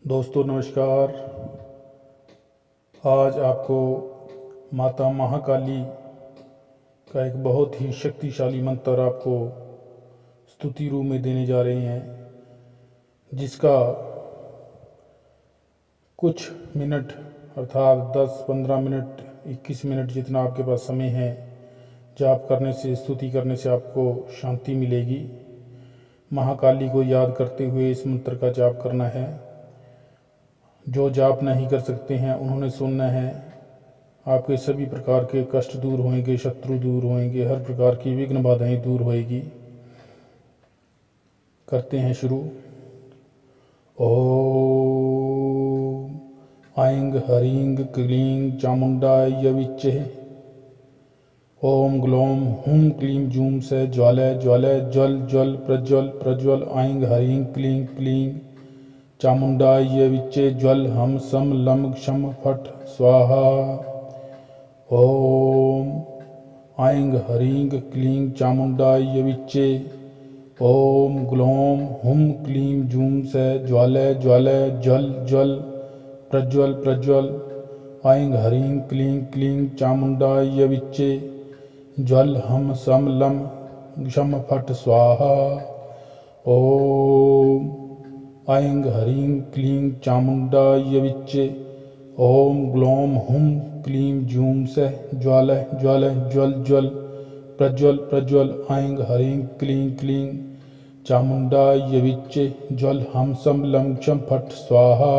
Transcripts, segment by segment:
दोस्तों नमस्कार। आज आपको माता महाकाली का एक बहुत ही शक्तिशाली मंत्र आपको स्तुति रूप में देने जा रहे हैं, जिसका कुछ मिनट अर्थात 10-15 मिनट 21 मिनट जितना आपके पास समय है, जाप करने से स्तुति करने से आपको शांति मिलेगी। महाकाली को याद करते हुए इस मंत्र का जाप करना है। जो जाप नहीं कर सकते हैं उन्होंने सुनना है। आपके सभी प्रकार के कष्ट दूर होंगे, शत्रु दूर होंगे, हर प्रकार की विघ्न बाधाएं दूर होएगी। करते हैं शुरू। ओम ऐं ह्रीं क्लीं चामुंडाय विच्चे। ओम ग्लौम हुं क्लीं जूं से ज्वालय ज्वालय ज्वल ज्वल प्रज्वल प्रज्वल। ऐं ह्रीं क्लीं क्लीं चामुंडाय विच्चे ज्वल हम सम लम क्षम फट स्वाहा। ओम ऐं ह्रीं क्लीं चामुंडाय विच्चे। ओम ग्लौम हुं क्लीं जूं से ज्वालय ज्वालय ज्वल ज्वल प्रज्वल प्रज्वल। ऐं ह्रीं क्लीं क्लीं चामुंडाय विच्चे ज्वल हम सम लम क्षम फट स्वाहा। ओम ऐं ह्रीं क्लीं चामुंडाय विच्चे। ओम ग्लौम हुं क्लीं जूं से ज्वालय ज्वालय ज्वल ज्वल प्रज्वल प्रज्वल। ऐं ह्रीं क्लीं क्लीं चामुंडाय विच्चे ज्वल हम सम लम क्षम फट स्वाहा।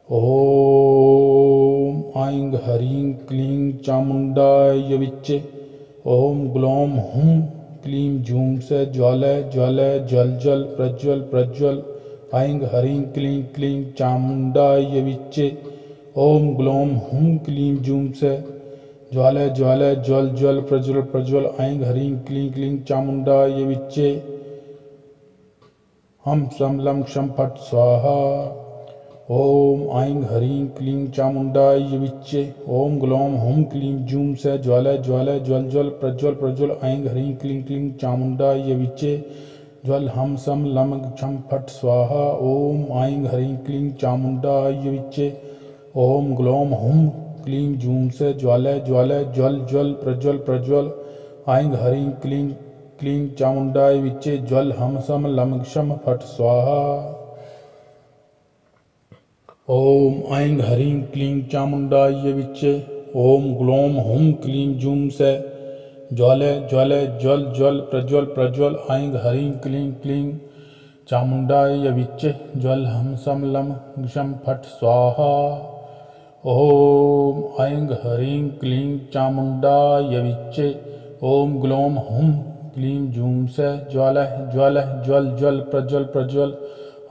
ओम ऐं ह्रीं क्लीं चामुंडाय विच्चे। ओम ग्लौम हुं क्लीं जूं से ज्वालय ज्वालय ज्वल ज्वल प्रज्वल प्रज्वल। ऐं ह्रीं क्लीं क्लीं चामुंडाय विच्चे। ओम ग्लौम हुं क्लीं जूं से ज्वालय ज्वालय ज्वल ज्वल प्रज्वल प्रज्वल। ऐं ह्रीं क्लीं क्लीं चामुंडाय विच्चे हम सम लम क्षम फट स्वाहा। ओम ऐं ह्रीं क्लीं चामुंडाय विच्चे। ओम ग्लौम हुं क्लीं जूं से ज्वालय ज्वालय ज्वल ज्वल प्रज्वल प्रज्वल। ऐं ह्रीं क्लीं क्लीं चामुंडाय विच्चे ज्वल हम सम लम क्षम फट स्वाहा। ओम ऐं ह्रीं क्लीं चामुंडाय विच्चे। ओम ग्लौम हुं क्लीं जूं से ज्वालय ज्वालय ज्वल ज्वल प्रज्वल प्रज्वल। ऐं ह्रीं क्लीं क्लीं चामुंडाय विच्चे ज्वल हम सम लम क्षम फट स्वाहा। ओम ऐं ह्रीं क्लीं चामुंडाय विच्चे। ओम ग्लौम हुं क्लीं जूं से ज्वालय ज्वालय ज्वल ज्वल प्रज्वल प्रज्वल। ऐं ह्रीं क्लीं क्लीं चामुंडाय विच्चे ज्वल हम सम लम क्षम फट स्वाहा। ओम ऐं ह्रीं क्लीं चामुंडाय विच्चे। ओम ग्लौम हुं क्लीं जूं से ज्वालय ज्वालय ज्वल ज्वल प्रज्वल प्रज्वल।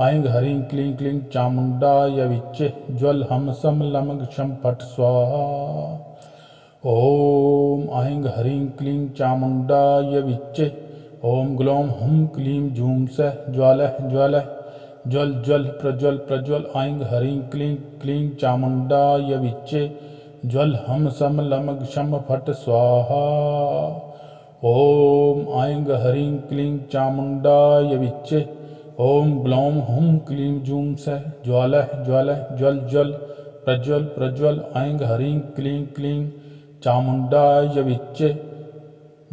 ऐं ह्रीं क्लीं क्लीं चामुंडाय विच्चे ज्वल हम सम लम क्षम फट स्वाहा। ओम ऐं ह्रीं क्लीं चामुंडाय विच्चे। ओम ग्लौम हुं क्लीं जूं से ज्वालय ज्वालय ज्वल ज्वल प्रज्वल प्रज्वल। ऐं ह्रीं क्लीं क्लीं चामुंडाय विच्चे ज्वल हम सम लम क्षम फट स्वाहा। ओम ऐं ह्रीं क्लीं चामुंडाय विच्चे। ओम ग्लौम हुं क्लीं जूं से ज्वालय ज्वालय ज्वल ज्वल प्रज्वल प्रज्वल। ऐं ह्रीं क्लीं क्लीं चामुंडाय विच्चे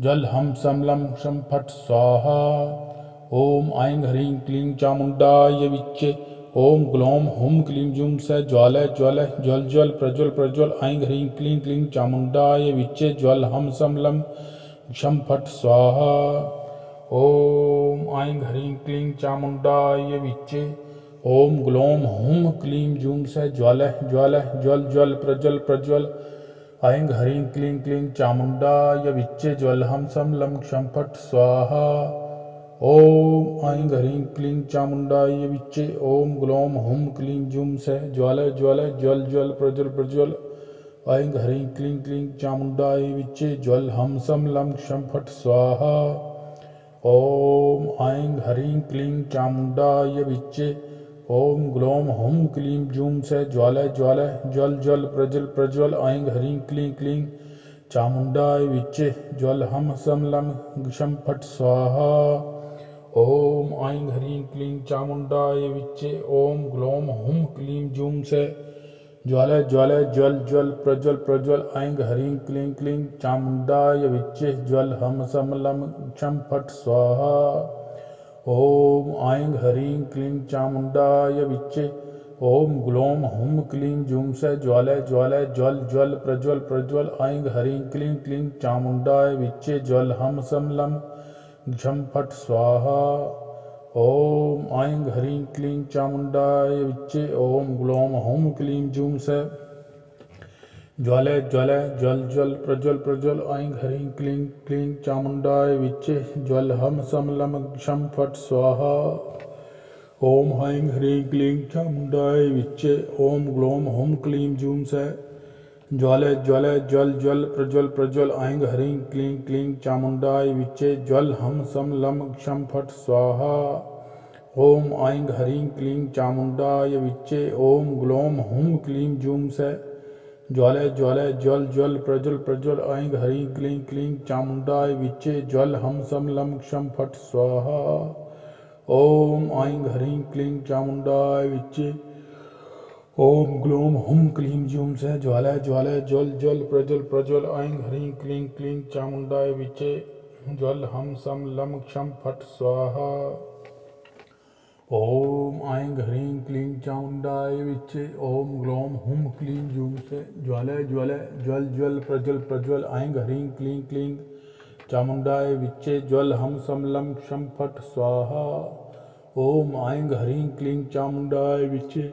ज्वल हम सम लम क्षम फट स्वाहा। ओम ऐं ह्रीं क्लीं चामुंडाय विच्चे। ओम ग्लौम हुं क्लीं जूं से ज्वालय ज्वालय ज्वल ज्वल प्रज्वल प्रज्वल। ऐं ह्रीं क्लीं क्लीं चामुंडाय विच्चे ज्वल हम सम लम क्षम फट स्वाहा। ओम ऐं ह्रीं क्लीं चामुंडाय विच्चे। ओम ग्लौम हुं क्लीं जूं से ज्वालय ज्वालय ज्वल ज्वल प्रज्वल प्रज्वल। ऐं ह्रीं क्लीं क्लीं चामुंडाय विच्चे ज्वल हम सम लम क्षम फट स्वाहा। ओम ऐं ह्रीं क्लीं चामुंडाय विच्चे। ओम ग्लौम हुं क्लीं जूं से ज्वालय ज्वालय ज्वल ज्वल प्रज्वल प्रज्वल। ऐं ह्रीं क्लीं क्लीं चामुंडाय विच्चे ज्वल हम सम लम क्षम फट स्वाहा। ओम ऐं ह्रीं क्लीं चामुंडाय विच्चे। ओम ग्लौम हुं क्लीं जूं से ज्वालय ज्वालय ज्वल ज्वल प्रज्वल प्रज्वल। ऐं ह्रीं क्लीं क्लीं चामुंडाय विच्चे ज्वल हम सम लम क्षम फट स्वाहा। ओम ऐं ह्रीं क्लीं चामुण्डाय विच्चे ओम ग्लौं हुं क्लीं जूं से ज्वालय ज्वालय ज्वल ज्वल प्रज्वल प्रज्वल ऐं ह्रीं क्लीं क्लीं चामुण्डाय विच्चे ज्वल हम सम लं क्षं फट् स्वाहा। ओम ऐं ह्रीं क्लीं चामुण्डाय विच्चे ओम ग्लौं हुं क्लीं जूं से ज्वालय ज्वालय ज्वल ज्वल प्रज्वल प्रज्वल ऐं ह्रीं क्लीं क्लीं चामुण्डाय विच्चे ज्वल हम सम लं क्षं फट् स्वाहा। ओम ऐं ह्रीं क्लीं चामुण्डाय विच्चे ओम ग्लौं हुं क्लीं जूं से ज्वालय ज्वालय ज्वल ज्वल प्रज्वल प्रज्वल ऐं ह्रीं क्लीं क्लीं चामुण्डाय विच्चे ज्वल हम सम लं क्षं फट् स्वाहा। ओम ऐं ह्रीं क्लीं चामुण्डाय विच्चे ओम ग्लौं हुं क्लीं जूं से ज्वालय ज्वालय ज्वल ज्वल प्रज्वल प्रज्वल ऐं ह्रीं क्लीं क्लीं चामुण्डाय विच्चे ज्वल हम सम लं क्षं फट् स्वाहा। ओम ऐं ह्रीं क्लीं चामुण्डाय विच्चे ओम ग्लौं हुं क्लीं जूं से ज्वालय ज्वालय ज्वल ज्वल प्रज्वल प्रज्वल ऐं ह्रीं क्लीं क्लीं चामुण्डाय विच्चे ज्वल हम सम लं क्षं फट् स्वाहा। ओम ऐं ह्रीं क्लीं चामुण्डाय विच्चे ओम ग्लौं हुं क्लीं जूं से ज्वालय ज्वालय ज्वल ज्वल प्रज्वल प्रज्वल ऐं ह्रीं क्लीं क्लीं चामुण्डाय विच्चे ज्वल हम सम लं क्षं फट् स्वाहा। ओम ऐं ह्रीं क्लीं चामुण्डाय विच्चे ओम ग्लौं हुं क्लीं जूं से ज्वालय ज्वालय ज्वल ज्वल प्रज्वल प्रज्वल ऐं ह्रीं क्लीं क्लीं चामुण्डाय विच्चे ज्वल हम सम लं क्षं फट् स्वाहा। ओम ऐं ह्रीं क्लीं चामुण्डाय विच्चे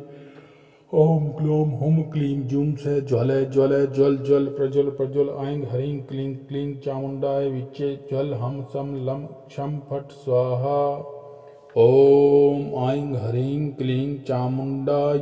ओम ग्लौं हुं क्लीं जूं से ज्वालय ज्वालय ज्वल ज्वल प्रज्वल प्रज्वल ऐं ह्रीं क्लीं क्लीं चामुण्डाय विच्चे ज्वल हम सम लं क्षं फट् स्वाहा। ओम ऐं ह्रीं क्लीं चामुण्डाय